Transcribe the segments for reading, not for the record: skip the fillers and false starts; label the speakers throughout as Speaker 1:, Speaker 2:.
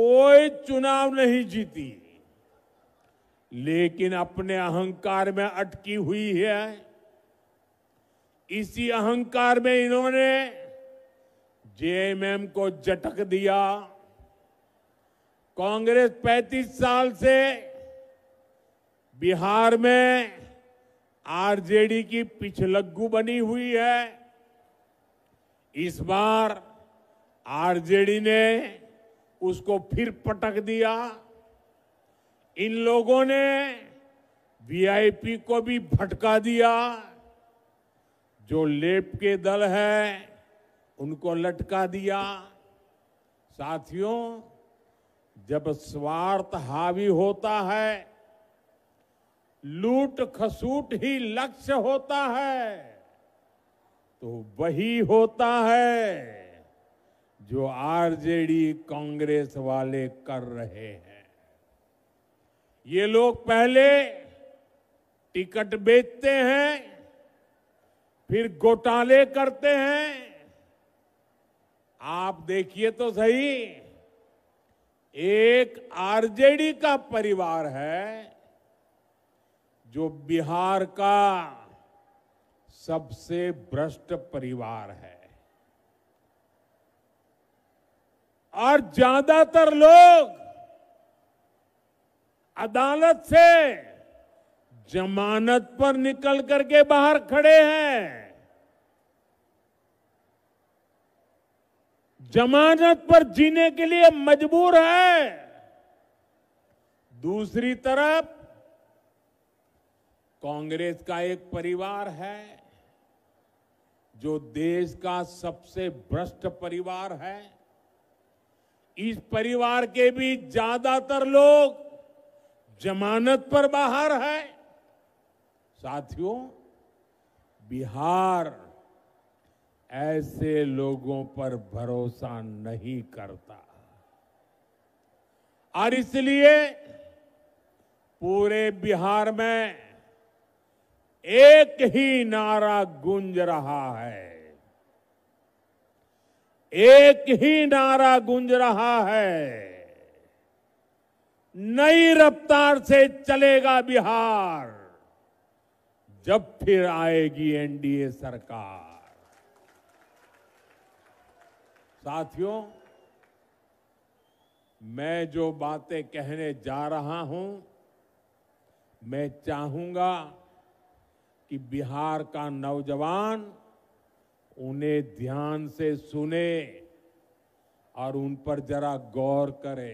Speaker 1: कोई चुनाव नहीं जीती, लेकिन अपने अहंकार में अटकी हुई है। इसी अहंकार में इन्होंने जेएमएम को झटक दिया। कांग्रेस 35 साल से बिहार में आरजेडी की पिछलग्गू बनी हुई है। इस बार आरजेडी ने उसको फिर पटक दिया। इन लोगों ने वीआईपी को भी भटका दिया। जो लेफ्ट के दल है उनको लटका दिया। साथियों, जब स्वार्थ हावी होता है, लूट खसूट ही लक्ष्य होता है, तो वही होता है जो आरजेडी कांग्रेस वाले कर रहे हैं। ये लोग पहले टिकट बेचते हैं, फिर घोटाले करते हैं। आप देखिए तो सही, एक आरजेडी का परिवार है जो बिहार का सबसे भ्रष्ट परिवार है, और ज्यादातर लोग अदालत से जमानत पर निकल करके बाहर खड़े हैं। जमानत पर जीने के लिए मजबूर है। दूसरी तरफ कांग्रेस का एक परिवार है जो देश का सबसे भ्रष्ट परिवार है। इस परिवार के भी ज्यादातर लोग जमानत पर बाहर है। साथियों, बिहार ऐसे लोगों पर भरोसा नहीं करता, और इसलिए पूरे बिहार में एक ही नारा गूंज रहा है। एक ही नारा गूंज रहा है, नई रफ्तार से चलेगा बिहार जब फिर आएगी एनडीए सरकार। साथियों, मैं जो बातें कहने जा रहा हूं, मैं चाहूंगा कि बिहार का नौजवान उन्हें ध्यान से सुने और उन पर जरा गौर करे।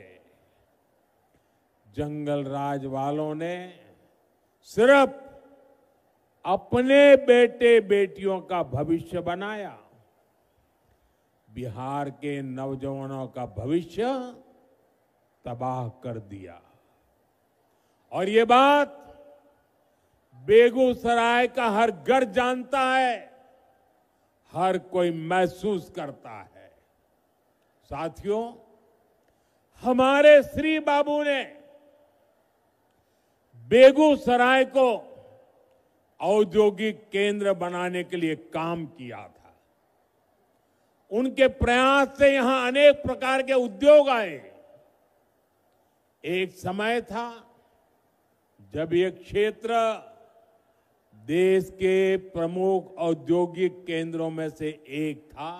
Speaker 1: जंगल राज वालों ने सिर्फ अपने बेटे बेटियों का भविष्य बनाया, बिहार के नौजवानों का भविष्य तबाह कर दिया। और ये बात बेगूसराय का हर घर जानता है, हर कोई महसूस करता है। साथियों, हमारे श्री बाबू ने बेगूसराय को औद्योगिक केंद्र बनाने के लिए काम किया था। उनके प्रयास से यहां अनेक प्रकार के उद्योग आए। एक समय था जब ये क्षेत्र देश के प्रमुख औद्योगिक केंद्रों में से एक था।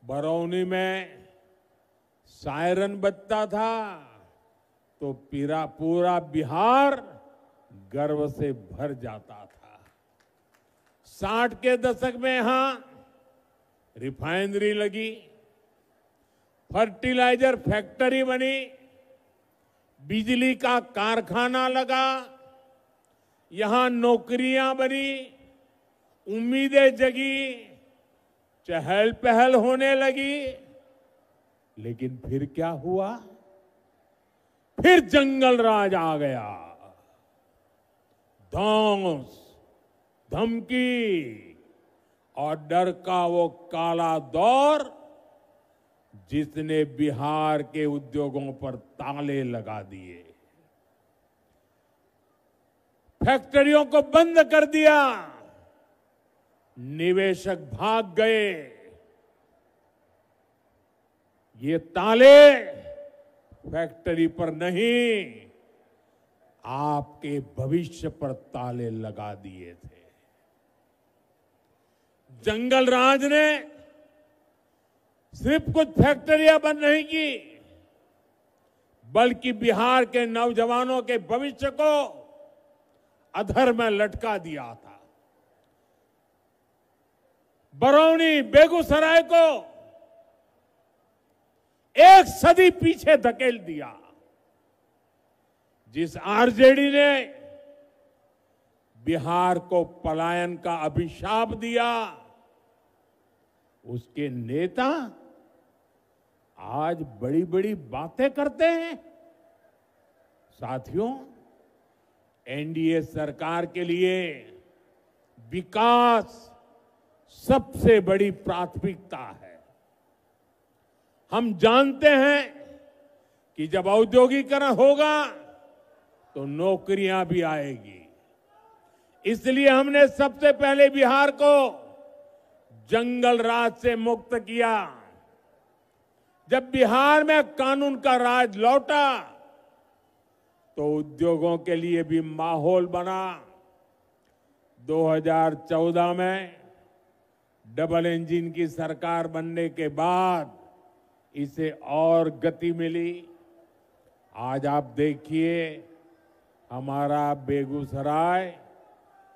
Speaker 1: बरौनी में सायरन बजता था तो पूरा बिहार गर्व से भर जाता था। 60 के दशक में यहां रिफाइनरी लगी, फर्टिलाइजर फैक्ट्री बनी, बिजली का कारखाना लगा, यहां नौकरियां बनी, उम्मीदें जगी, चहल पहल होने लगी। लेकिन फिर क्या हुआ? फिर जंगल राज आ गया। धौंस, धमकी और डर का वो काला दौर जिसने बिहार के उद्योगों पर ताले लगा दिए, फैक्ट्रियों को बंद कर दिया, निवेशक भाग गए। ये ताले फैक्ट्री पर नहीं, आपके भविष्य पर ताले लगा दिए थे। जंगल राज ने सिर्फ कुछ फैक्ट्रियां बंद नहीं की, बल्कि बिहार के नौजवानों के भविष्य को अधर में लटका दिया था। बरौनी, बेगूसराय को एक सदी पीछे धकेल दिया। जिस आरजेडी ने बिहार को पलायन का अभिशाप दिया, उसके नेता आज बड़ी बड़ी बातें करते हैं। साथियों, एनडीए सरकार के लिए विकास सबसे बड़ी प्राथमिकता है। हम जानते हैं कि जब औद्योगिकरण होगा तो नौकरियां भी आएगी। इसलिए हमने सबसे पहले बिहार को जंगल राज से मुक्त किया। जब बिहार में कानून का राज लौटा तो उद्योगों के लिए भी माहौल बना। 2014 में डबल इंजन की सरकार बनने के बाद इसे और गति मिली। आज आप देखिए, हमारा बेगूसराय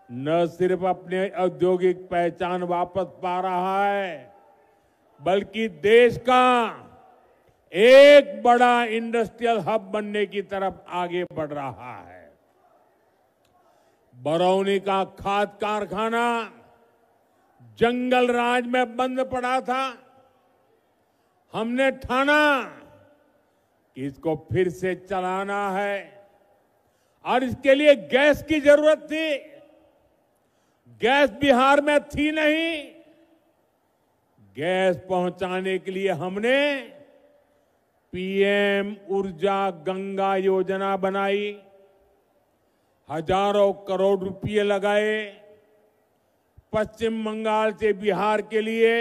Speaker 1: न सिर्फ अपने औद्योगिक पहचान वापस पा रहा है, बल्कि देश का एक बड़ा इंडस्ट्रियल हब बनने की तरफ आगे बढ़ रहा है। बरौनी का खाद कारखाना जंगल राज में बंद पड़ा था। हमने ठाना कि इसको फिर से चलाना है और इसके लिए गैस की जरूरत थी। गैस बिहार में थी नहीं। गैस पहुंचाने के लिए हमने पीएम ऊर्जा गंगा योजना बनाई। हजारों करोड़ रुपए लगाए। पश्चिम बंगाल से बिहार के लिए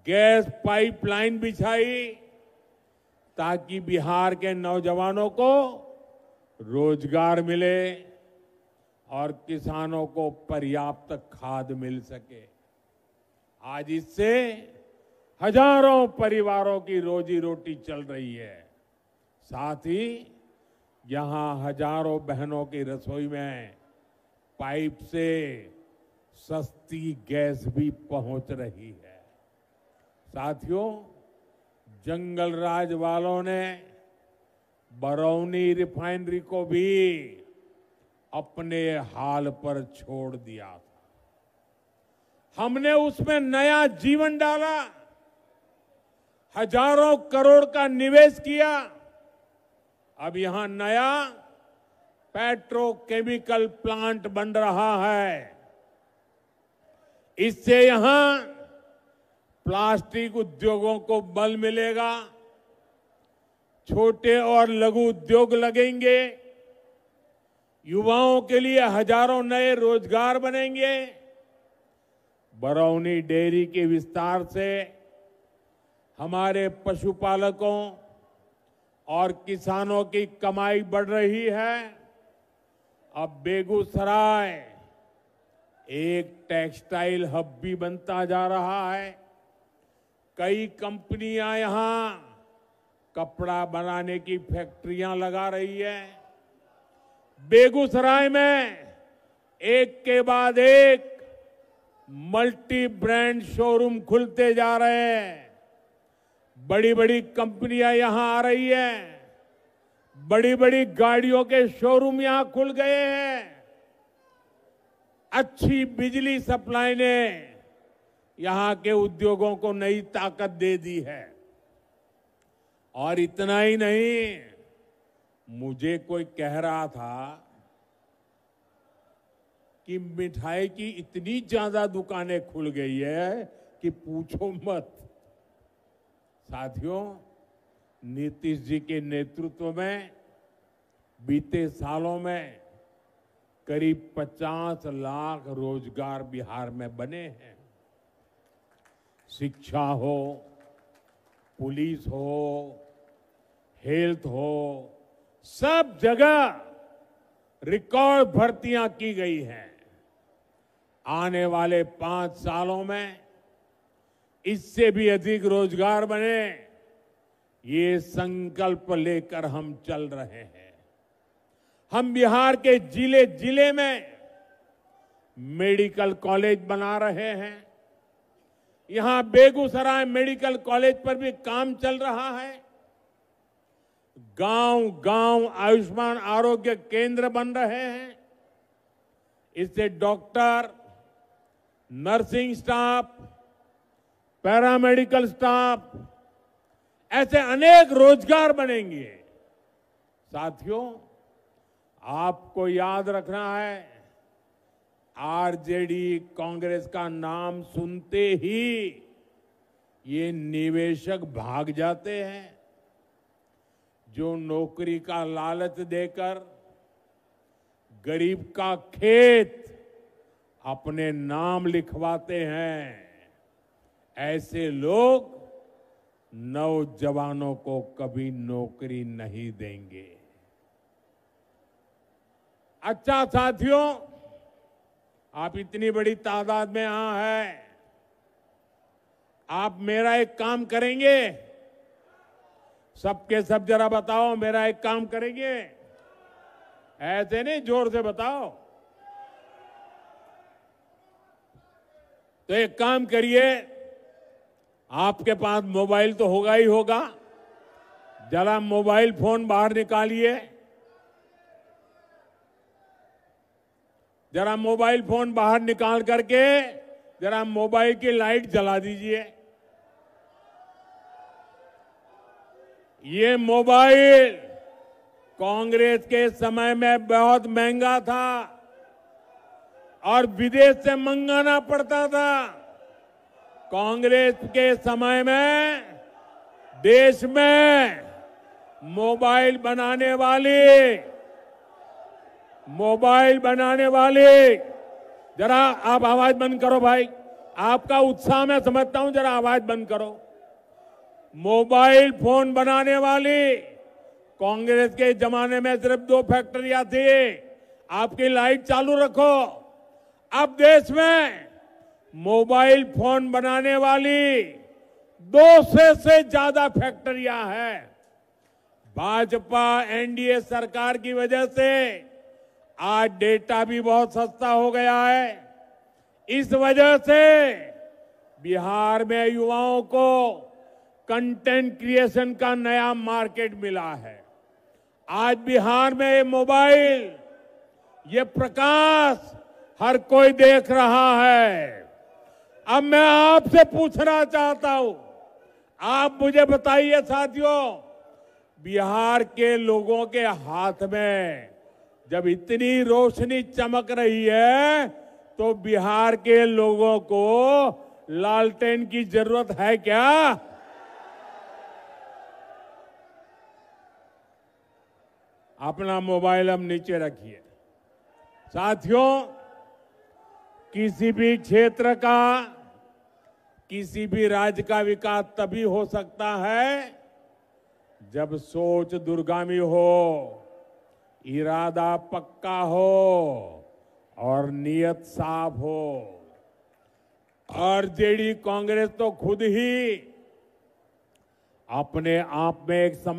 Speaker 1: गैस पाइपलाइन बिछाई ताकि बिहार के नौजवानों को रोजगार मिले और किसानों को पर्याप्त खाद मिल सके। आज इससे हजारों परिवारों की रोजी रोटी चल रही है। साथ ही यहां हजारों बहनों की रसोई में पाइप से सस्ती गैस भी पहुंच रही है। साथियों, जंगल राज वालों ने बरौनी रिफाइनरी को भी अपने हाल पर छोड़ दिया था। हमने उसमें नया जीवन डाला, हजारों करोड़ का निवेश किया। अब यहां नया पेट्रोकेमिकल प्लांट बन रहा है। इससे यहां प्लास्टिक उद्योगों को बल मिलेगा, छोटे और लघु उद्योग लगेंगे, युवाओं के लिए हजारों नए रोजगार बनेंगे। बरौनी डेयरी के विस्तार से हमारे पशुपालकों और किसानों की कमाई बढ़ रही है। अब बेगूसराय एक टेक्सटाइल हब भी बनता जा रहा है। कई कंपनियां यहां कपड़ा बनाने की फैक्ट्रियां लगा रही है। बेगूसराय में एक के बाद एक मल्टी ब्रांड शोरूम खुलते जा रहे हैं। बड़ी बड़ी कंपनियां यहां आ रही है। बड़ी बड़ी गाड़ियों के शोरूम यहां खुल गए हैं। अच्छी बिजली सप्लाई ने यहां के उद्योगों को नई ताकत दे दी है। और इतना ही नहीं, मुझे कोई कह रहा था कि मिठाई की इतनी ज्यादा दुकानें खुल गई है कि पूछो मत। साथियों, नीतीश जी के नेतृत्व में बीते सालों में करीब 50 लाख रोजगार बिहार में बने हैं। शिक्षा हो, पुलिस हो, हेल्थ हो, सब जगह रिकॉर्ड भर्तियां की गई हैं। आने वाले 5 सालों में इससे भी अधिक रोजगार बने, ये संकल्प लेकर हम चल रहे हैं। हम बिहार के जिले जिले में मेडिकल कॉलेज बना रहे हैं। यहां बेगूसराय मेडिकल कॉलेज पर भी काम चल रहा है। गांव गांव आयुष्मान आरोग्य केंद्र बन रहे हैं। इससे doctor, nursing staff, paramedical staff, ऐसे अनेक रोजगार बनेंगे। साथियों, आपको याद रखना है, आरजेडी कांग्रेस का नाम सुनते ही ये निवेशक भाग जाते हैं। जो नौकरी का लालच देकर गरीब का खेत अपने नाम लिखवाते हैं, ऐसे लोग नौजवानों को कभी नौकरी नहीं देंगे। अच्छा साथियों, आप इतनी बड़ी तादाद में यहां हैं, आप मेरा एक काम करेंगे? सबके सब जरा बताओ, मेरा एक काम करेंगे? ऐसे नहीं, जोर से बताओ। तो एक काम करिए, आपके पास मोबाइल तो होगा ही होगा, जरा मोबाइल फोन बाहर निकालिए। जरा मोबाइल फोन बाहर निकाल करके जरा मोबाइल की लाइट जला दीजिए। ये मोबाइल कांग्रेस के समय में बहुत महंगा था और विदेश से मंगाना पड़ता था। कांग्रेस के समय में देश में मोबाइल बनाने वाली, जरा आप आवाज बंद करो भाई, आपका उत्साह मैं समझता हूं, जरा आवाज बंद करो। मोबाइल फोन बनाने वाली कांग्रेस के जमाने में सिर्फ 2 फैक्ट्रियां थी। आपकी लाइट चालू रखो। अब देश में मोबाइल फोन बनाने वाली 200 से ज्यादा फैक्ट्रियां हैं। भाजपा एनडीए सरकार की वजह से आज डेटा भी बहुत सस्ता हो गया है। इस वजह से बिहार में युवाओं को कंटेंट क्रिएशन का नया मार्केट मिला है। आज बिहार में ये मोबाइल, ये प्रकाश हर कोई देख रहा है। अब मैं आपसे पूछना चाहता हूं, आप मुझे बताइए साथियों, बिहार के लोगों के हाथ में जब इतनी रोशनी चमक रही है तो बिहार के लोगों को लालटेन की जरूरत है क्या? अपना मोबाइल अब नीचे रखिए। साथियों, किसी भी क्षेत्र का, किसी भी राज्य का विकास तभी हो सकता है जब सोच दूरगामी हो, इरादा पक्का हो और नीयत साफ हो। आरजेडी कांग्रेस तो खुद ही अपने आप में एक समस्या